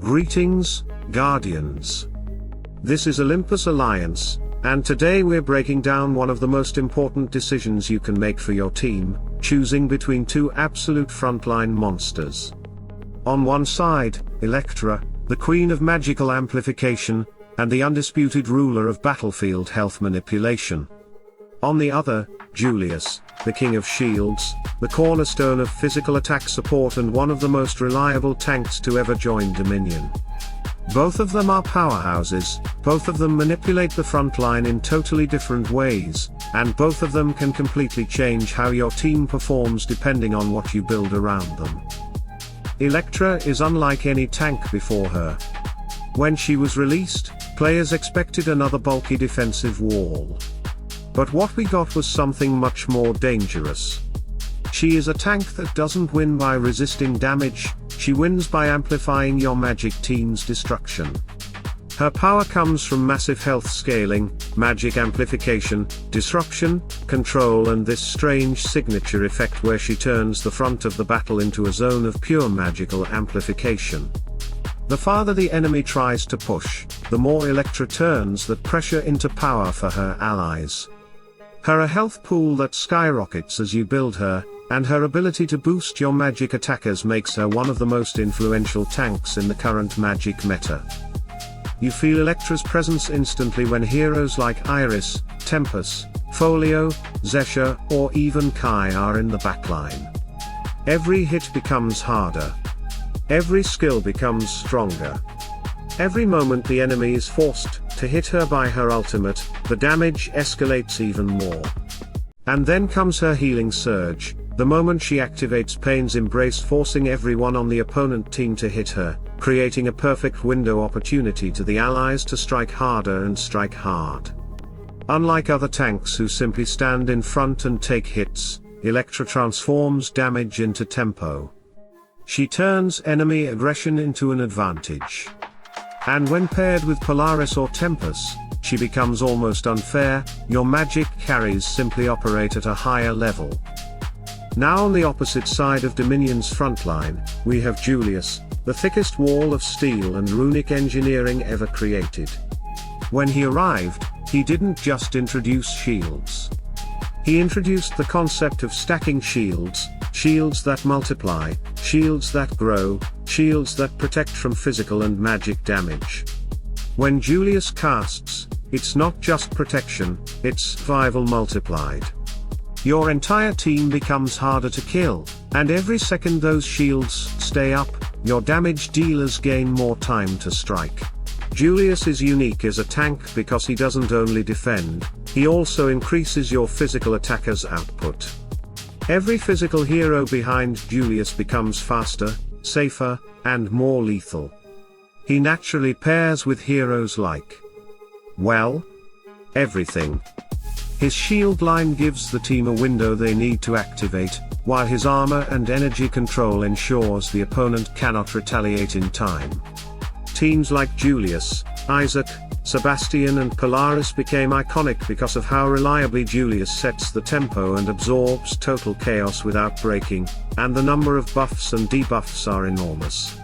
Greetings, Guardians. This is Olympus Alliance, and today we're breaking down one of the most important decisions you can make for your team, choosing between two absolute frontline monsters. On one side, Electra, the queen of magical amplification, and the undisputed ruler of battlefield health manipulation. On the other, Julius, the king of shields, the cornerstone of physical attack support and one of the most reliable tanks to ever join Dominion. Both of them are powerhouses, both of them manipulate the front line in totally different ways, and both of them can completely change how your team performs depending on what you build around them. Electra is unlike any tank before her. When she was released, players expected another bulky defensive wall. But what we got was something much more dangerous. She is a tank that doesn't win by resisting damage, she wins by amplifying your magic team's destruction. Her power comes from massive health scaling, magic amplification, disruption, control and this strange signature effect where she turns the front of the battle into a zone of pure magical amplification. The farther the enemy tries to push, the more Electra turns that pressure into power for her allies. Her health pool that skyrockets as you build her, and her ability to boost your magic attackers makes her one of the most influential tanks in the current magic meta. You feel Electra's presence instantly when heroes like Iris, Tempest, Folio, Zesha, or even Kai are in the backline. Every hit becomes harder. Every skill becomes stronger. Every moment the enemy is forced to hit her by her ultimate, the damage escalates even more. And then comes her healing surge, the moment she activates Pain's Embrace, forcing everyone on the opponent team to hit her, creating a perfect window opportunity to the allies to strike harder and strike hard. Unlike other tanks who simply stand in front and take hits, Electra transforms damage into tempo. She turns enemy aggression into an advantage. And when paired with Polaris or Tempest, she becomes almost unfair. Your magic carries simply operate at a higher level. Now on the opposite side of Dominion's frontline, we have Julius, the thickest wall of steel and runic engineering ever created. When he arrived, he didn't just introduce shields. He introduced the concept of stacking shields, shields that multiply, shields that grow, shields that protect from physical and magic damage. When Julius casts, it's not just protection, it's survival multiplied. Your entire team becomes harder to kill, and every second those shields stay up, your damage dealers gain more time to strike. Julius is unique as a tank because he doesn't only defend, he also increases your physical attacker's output. Every physical hero behind Julius becomes faster, safer, and more lethal. He naturally pairs with heroes like, well, everything. His shield line gives the team a window they need to activate, while his armor and energy control ensures the opponent cannot retaliate in time. Teams like Julius, Isaac, Sebastian and Polaris became iconic because of how reliably Julius sets the tempo and absorbs total chaos without breaking, and the number of buffs and debuffs are enormous.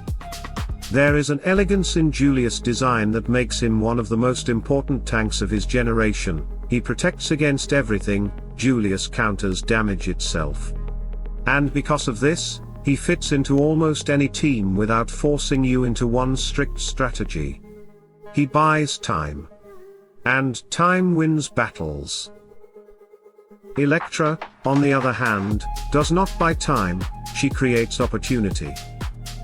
There is an elegance in Julius' design that makes him one of the most important tanks of his generation. He protects against everything, Julius counters damage itself. And because of this, he fits into almost any team without forcing you into one strict strategy. He buys time. And time wins battles. Electra, on the other hand, does not buy time, she creates opportunity.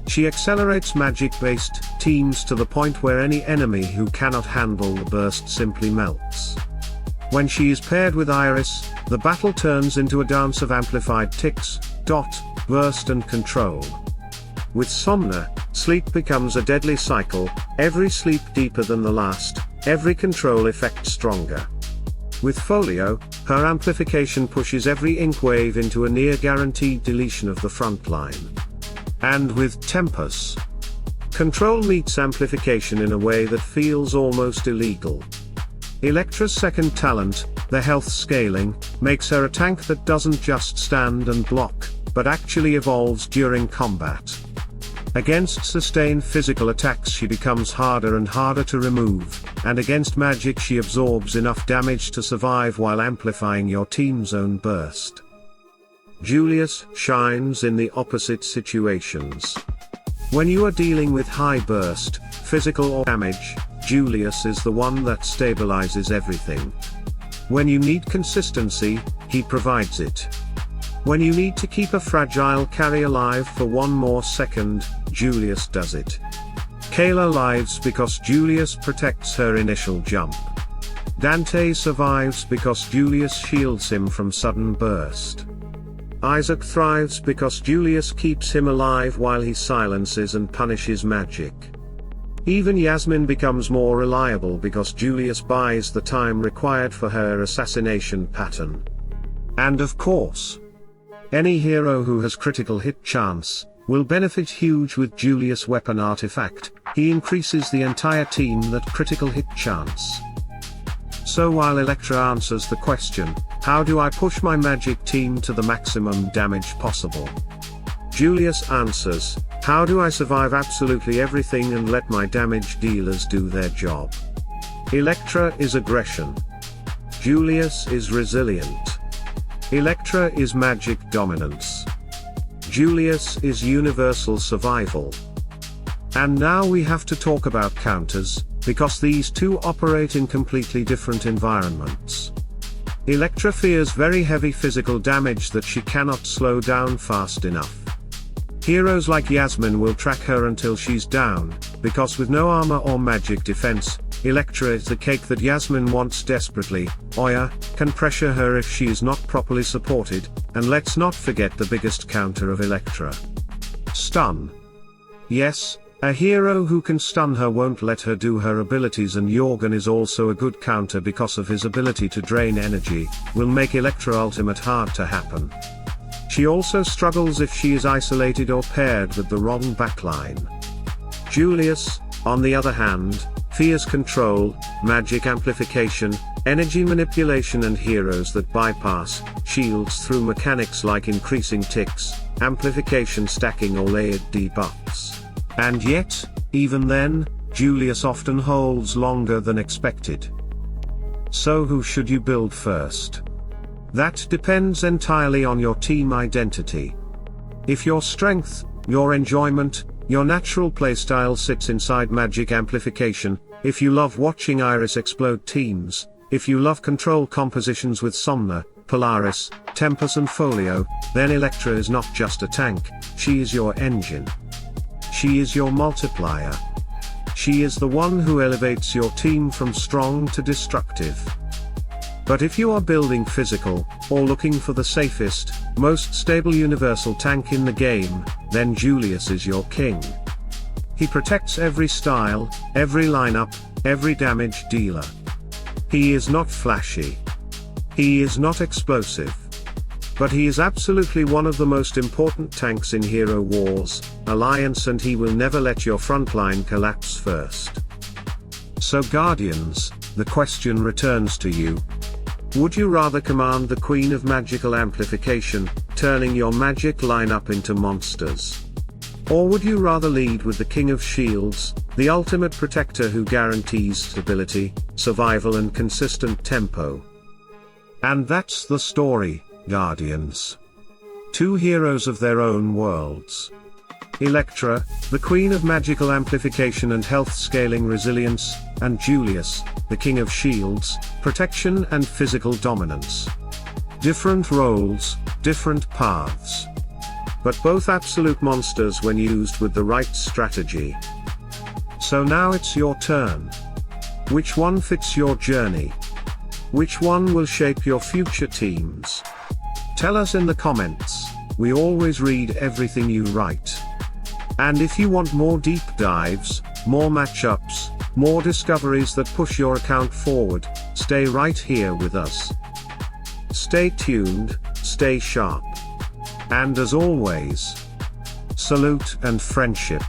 She accelerates magic-based teams to the point where any enemy who cannot handle the burst simply melts. When she is paired with Iris, the battle turns into a dance of amplified ticks, dot, burst and control. With Somna, sleep becomes a deadly cycle, every sleep deeper than the last, every control effect stronger. With Folio, her amplification pushes every ink wave into a near-guaranteed deletion of the front line. And with Tempest, control meets amplification in a way that feels almost illegal. Electra's second talent, the health scaling, makes her a tank that doesn't just stand and block, but actually evolves during combat. Against sustained physical attacks she becomes harder and harder to remove, and against magic she absorbs enough damage to survive while amplifying your team's own burst. Julius shines in the opposite situations. When you are dealing with high burst, physical or damage, Julius is the one that stabilizes everything. When you need consistency, he provides it. When you need to keep a fragile carry alive for one more second, Julius does it. Kayla lives because Julius protects her initial jump. Dante survives because Julius shields him from sudden burst. Isaac thrives because Julius keeps him alive while he silences and punishes magic. Even Yasmin becomes more reliable because Julius buys the time required for her assassination pattern. And of course, any hero who has critical hit chance will benefit huge with Julius' weapon artifact. He increases the entire team that critical hit chance. So while Electra answers the question, how do I push my magic team to the maximum damage possible? Julius answers, how do I survive absolutely everything and let my damage dealers do their job? Electra is aggression. Julius is resilient. Electra is magic dominance. Julius is universal survival. And now we have to talk about counters, because these two operate in completely different environments. Electra fears very heavy physical damage that she cannot slow down fast enough. Heroes like Yasmin will track her until she's down, because with no armor or magic defense, Electra is the cake that Yasmin wants desperately. Oya can pressure her if she is not properly supported, and let's not forget the biggest counter of Electra. Stun. Yes, a hero who can stun her won't let her do her abilities, and Jorgen is also a good counter because of his ability to drain energy, will make Electra ultimate hard to happen. She also struggles if she is isolated or paired with the wrong backline. Julius, on the other hand, fears control, magic amplification, energy manipulation and heroes that bypass shields through mechanics like increasing ticks, amplification stacking or layered debuffs. And yet, even then, Julius often holds longer than expected. So who should you build first? That depends entirely on your team identity. If your strength, your enjoyment, your natural playstyle sits inside magic amplification, if you love watching Iris explode teams, if you love control compositions with Somna, Polaris, Tempest and Folio, then Electra is not just a tank, she is your engine. She is your multiplier. She is the one who elevates your team from strong to destructive. But if you are building physical, or looking for the safest, most stable universal tank in the game, then Julius is your king. He protects every style, every lineup, every damage dealer. He is not flashy. He is not explosive. But he is absolutely one of the most important tanks in Hero Wars Alliance, and he will never let your frontline collapse first. So Guardians, the question returns to you. Would you rather command the Queen of Magical Amplification, turning your magic lineup into monsters? Or would you rather lead with the King of Shields, the ultimate protector who guarantees stability, survival and consistent tempo? And that's the story, Guardians. Two heroes of their own worlds. Electra, the Queen of Magical Amplification and Health Scaling Resilience, and Julius, the King of Shields, Protection and Physical Dominance. Different roles, different paths. But both absolute monsters when used with the right strategy. So now it's your turn. Which one fits your journey? Which one will shape your future teams? Tell us in the comments, we always read everything you write. And if you want more deep dives, more matchups, more discoveries that push your account forward, stay right here with us. Stay tuned, stay sharp. And as always, salute and friendship.